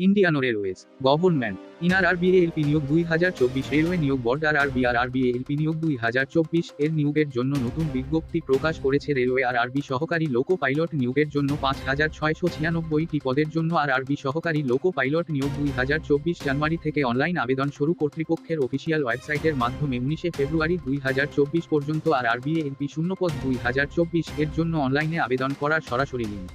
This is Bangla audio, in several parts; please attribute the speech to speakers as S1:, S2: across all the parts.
S1: ইন্ডিয়ান রেলওয়েজ গভর্নমেন্ট ইনআরআরবিএএলপি নিয়োগ 2024 রেলওয়ে নিয়োগ বোর্ড আরআরবিএএলপি নিয়োগ 2024 এর নিয়োগের জন্য নতুন বিজ্ঞপ্তি প্রকাশ করেছে রেলওয়ে। আরআরবি সহকারী লোকো পাইলট নিয়োগের জন্য 5696টি পদের জন্য আরআরবি সহকারী লোকো পাইলট নিয়োগ 2024 জানুয়ারি থেকে অনলাইন আবেদন শুরু। কর্তৃপক্ষের অফিসিয়াল ওয়েবসাইটের মাধ্যমে 19 ফেব্রুয়ারি 2024 পর্যন্ত আরআরবিএএলপি শূন্যপদ 2024 এর জন্য অনলাইনে আবেদন করার সরাসরি লিঙ্ক।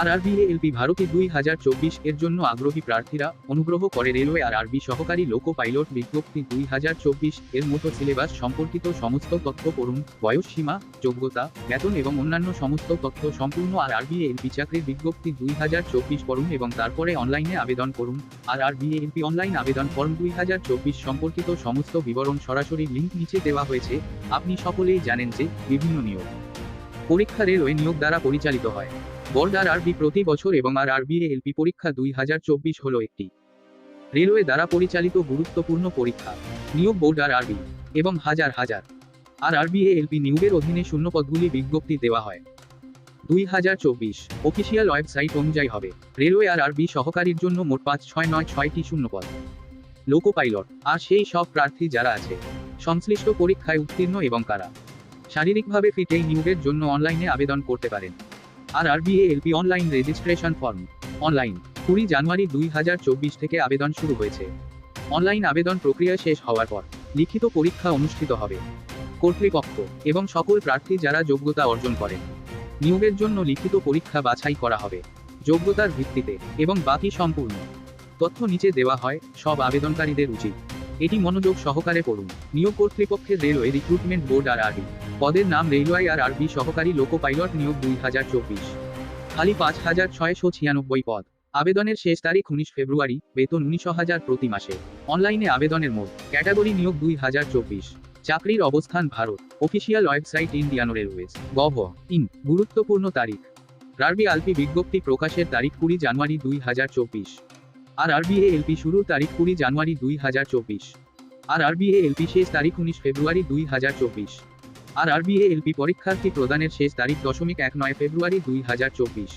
S1: আরআরবিএএলপি ভারতী 2024 এর জন্য আগ্রহী প্রার্থীরা অনুগ্রহ করে রেলওয়ে আরআরবি সহকারী লোকো পাইলট বিজ্ঞপ্তি 2024 এর মতো সিলেবাস সম্পর্কিত সমস্ত তথ্য পড়ুন। বয়স সীমা, যোগ্যতা, বেতন এবং অন্যান্য সমস্ত তথ্য সম্পূর্ণ আরআরবিএএলপি চাকরির বিজ্ঞপ্তি 2024 পড়ুন এবং তারপরে অনলাইনে আবেদন করুন। আরআরবিএএলপি অনলাইন আবেদন ফর্ম 2024 সম্পর্কিত সমস্ত বিবরণ সরাসরি লিঙ্ক নিচে দেওয়া হয়েছে। আপনি সকলেই জানেন যে বিভিন্ন নিয়োগ পরীক্ষা রেলওয়ে নিয়োগ দ্বারা পরিচালিত হয়। বোর্ড আরআরবি প্রতি বছর এবং আরআরবিএএলপি পরীক্ষা 2024 হলো একটি রেলওয়ে দ্বারা পরিচালিত গুরুত্বপূর্ণ পরীক্ষা। নিয়োগ বোর্ড আরআরবি এবং হাজার হাজার আরআরবিএএলপি নিয়োগের অধীনে শূন্যপদগুলি বিজ্ঞপ্তি দেওয়া হয় 2024 অফিসিয়াল ওয়েবসাইট অনুযায়ী হবে। রেলওয়ে আরআরবি সহকারীর জন্য মোট 5696টি শূন্যপদ লোকো পাইলট। আর সেই সব প্রার্থী যারা আছে সংশ্লিষ্ট পরীক্ষায় উত্তীর্ণ এবং কারা শারীরিকভাবে ফিট এই নিয়োগের জন্য অনলাইনে আবেদন করতে পারেন। আরআরবিএএলপি অনলাইন রেজিস্ট্রেশন ফর্ম অনলাইন 20 জানুয়ারি 2024 থেকে আবেদন শুরু হয়েছে। অনলাইন আবেদন প্রক্রিয়া শেষ হওয়ার পর লিখিত পরীক্ষা অনুষ্ঠিত হবে। কর্তৃপক্ষ এবং সকল প্রার্থী যারা যোগ্যতা অর্জন করেন নিয়োগের জন্য লিখিত পরীক্ষা বাছাই করা হবে যোগ্যতার ভিত্তিতে এবং বাকি সম্পূর্ণ তথ্য নিচে দেওয়া হয়। সব আবেদনকারীদের উচিত এটি মনোযোগ সহকারে পড়ুন। নিয়োগ কর্তৃপক্ষের রেলওয়ে রিক্রুটমেন্ট বোর্ড আরআরবি। পদের নাম রেলওয়ে আরআরবি সহকারী লোকো পাইলট নিয়োগ 2024। খালি 5696 পদ। আবেদনের শেষ তারিখ 19 ফেব্রুয়ারি। বেতন 19,000 প্রতি মাসে। অনলাইনে আবেদনের মোড ক্যাটাগরি নিয়োগ 2024। চাকরির অবস্থান Bharat. Official website Indian railways in. গুরুত্বপূর্ণ তারিখ আরআরবিএএলপি বিজ্ঞপ্তি প্রকাশের তারিখ 20 জানুয়ারি 2024। আরআরবিএএলপি শুরুর তারিখ 20 জানুয়ারি 2024। আরআরবিএএলপি শেষ তারিখ 19 ফেব্রুয়ারি 2024। আরআরবিএএলপি পরীক্ষার্থী প্রদানের শেষ তারিখ 19 ফেব্রুয়ারি 2024।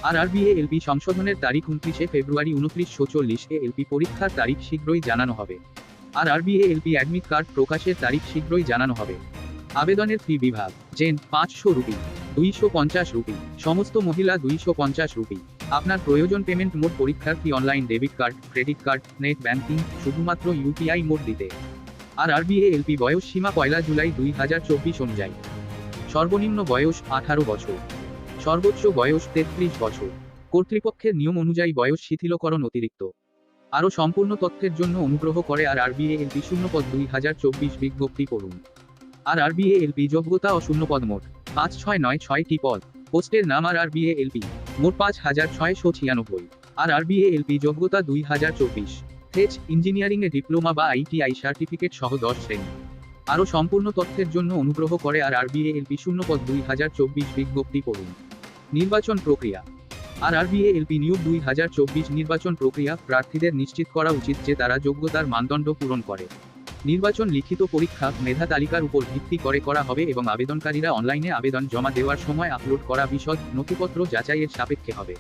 S1: আরআরবিএএলপি সংশোধনের তারিখ 29 ফেব্রুয়ারি 2940। এএলপি পরীক্ষার তারিখ শীঘ্রই জানানো হবে। আরআরবিএএলপি অ্যাডমিট কার্ড প্রকাশের তারিখ শীঘ্রই জানানো হবে। আবেদনের ফি বিভাগ জেন 500 রুপি, 250 রুপি, সমস্ত মহিলা 250 রুপি। আপনার প্রয়োজন পেমেন্ট মোড পরীক্ষার fee online debit card, credit card, net banking, শুধুমাত্র ইউপিআই মোড দিতে। আরআরবিএএলপি বয়স সীমা 1 জুলাই 2024 অনুযায়ী সর্বনিম্ন বয়স 18 বছর, সর্বোচ্চ বয়স 33 বছর। কর্তৃপক্ষের নিয়ম অনুযায়ী বয়স শিথিলকরণ অতিরিক্ত। আরও সম্পূর্ণ তথ্যের জন্য অনুগ্রহ করে আরআরবিএএলপি শূন্যপদ 2024 বিজ্ঞপ্তি পড়ুন। আরআরবিএএলপি যোগ্যতা ও শূন্যপদ মোট 5696টি পদ। পোস্টের নাম আরআরবিএএলপি। মোট 5696। আরআরবিএএলপি যোগ্যতা 2024। ইঞ্জিনিয়ারিংয়ে ডিপ্লোমা বা আইটিআই সার্টিফিকেট সহ 10 শ্রেণী। আরও সম্পূর্ণ তথ্যের জন্য অনুগ্রহ করে আরআরবিএএলপি শূন্যপদ 2024 বিজ্ঞপ্তি পড়ুন। নির্বাচন প্রক্রিয়া আরআরবিএএলপি নিয়োগ 2024 নির্বাচন প্রক্রিয়া। প্রার্থীদের নিশ্চিত করা উচিত যে তারা যোগ্যতার মানদণ্ড পূরণ করে। নির্বাচন লিখিত পরীক্ষা মেধা তালিকার উপর ভিত্তি করে করা হবে এবং আবেদনকারীরা অনলাইনে আবেদন জমা দেওয়ার সময় আপলোড করা বিশদ নথিপত্র যাচাইয়ের সাপেক্ষে হবে।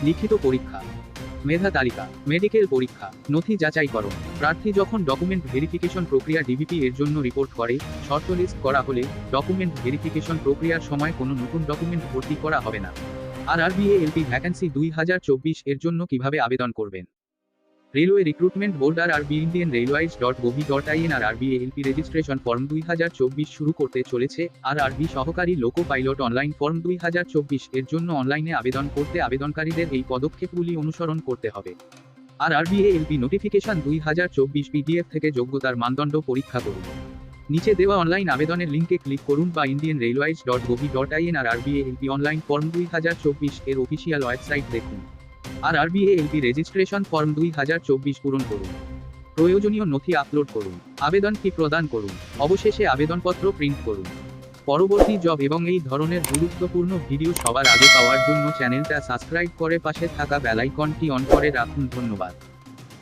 S1: লিখিত পরীক্ষা, মেধা তালিকা, মেডিকেল পরীক্ষা, নথি যাচাইকরণ। প্রার্থী যখন ডকুমেন্ট ভেরিফিকেশন প্রক্রিয়া ডিবিপি এর জন্য রিপোর্ট করে, শর্টলিস্ট করা হলে ডকুমেন্ট ভেরিফিকেশন প্রক্রিয়ার সময় কোনো নতুন ডকুমেন্ট ভর্তি করা হবে না। আরআরবিএএলপি ভ্যাকেন্সি 2024 এর জন্য কিভাবে আবেদন করবেন? Railway recruitment board RRB Indian railways RRB ALP registration form 2024 শুরু করতে চলেছে। আরআরবি সহকারী লোকো পাইলট অনলাইন ফর্ম 2024 এর জন্য অনলাইনে আবেদন করতে আবেদনকারীদের এই পদক্ষেপগুলি অনুসরণ করতে হবে। আরআরবিএএলপি নোটিফিকেশন 2024 পিডিএফ থেকে যোগ্যতার মানদণ্ড পরীক্ষা করুন। নিচে দেওয়া অনলাইন আবেদনের লিঙ্কে ক্লিক করুন বা ইন্ডিয়ান রেলওয়েজ.gov.in আরআরবিএএলপি অনলাইন ফর্ম 2024 এর অফিসিয়াল ওয়েবসাইট দেখুন। আরআরবিএএলপি রেজিস্ট্রেশন ফর্ম 2024 পূরণ করুন। প্রয়োজনীয় নথি আপলোড করুন। আবেদন ফি প্রদান করুন। অবশেষে আবেদনপত্র প্রিন্ট করুন। পরবর্তী জব এবং এই ধরনের গুরুত্বপূর্ণ ভিডিও সবার আগে পাওয়ার জন্য চ্যানেলটা সাবস্ক্রাইব করে পাশে থাকা বেল আইকনটি অন করে রাখুন। ধন্যবাদ।